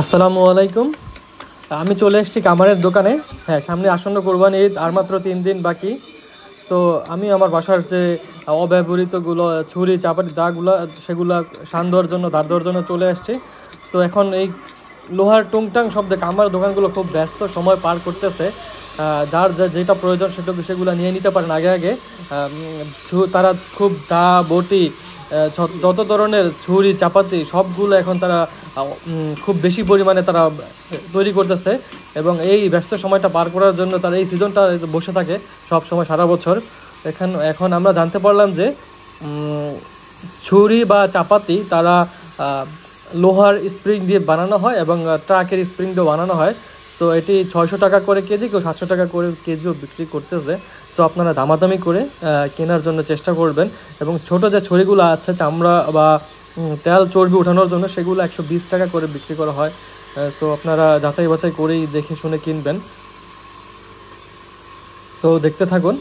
আসসালামু আলাইকুম। আমি চলে এসেছি কামারের দোকানে। হ্যাঁ, সামনে আসন্ন কোরবানি ঈদ আর মাত্র 3 দিন বাকি। সো আমি আমার বাসার যে অব্যবহৃতগুলো ছুরি চাপাতি দাগুলো সেগুলো শান দেওয়ার জন্য ধার দেওয়ার জন্য চলে আসছি। সো এখন এই লোহার টুংটাং শব্দে কামার দোকানগুলো খুব ব্যস্ত সময় পার করতেছে। যার যেটা প্রয়োজন সেগুলো নিয়ে নিতে পারেন আগে আগে। তারা খুব দা বটি যত ধরনের ছুরি চাপাতি সবগুলো এখন তারা খুব বেশি পরিমাণে তারা তৈরি করতেছে, এবং এই ব্যস্ত সময়টা পার করার জন্য তারা এই সিজনটা বসে থাকে সব সময় সারা বছর। এখন আমরা জানতে পারলাম যে ছুরি বা চাপাতি তারা লোহার স্প্রিং দিয়ে বানানো হয় এবং ট্রাকের স্প্রিং দিয়ে বানানো হয়। তো এটি 600 টাকা করে কেজি, কেউ 700 টাকা করে কেজিও বিক্রি করতেছে। সো আপনারা দামাদামি করে কেনার জন্য চেষ্টা করবেন। এবং ছোট যে ছড়িগুলো আছে চামড়া বা তেল চর্বি ওঠানোর জন্য, সেগুলো 120 টাকা করে বিক্রি করা হয়। সো আপনারা যাচাই বাছাই করেই দেখে শুনে কিনবেন। সো দেখতে থাকুন।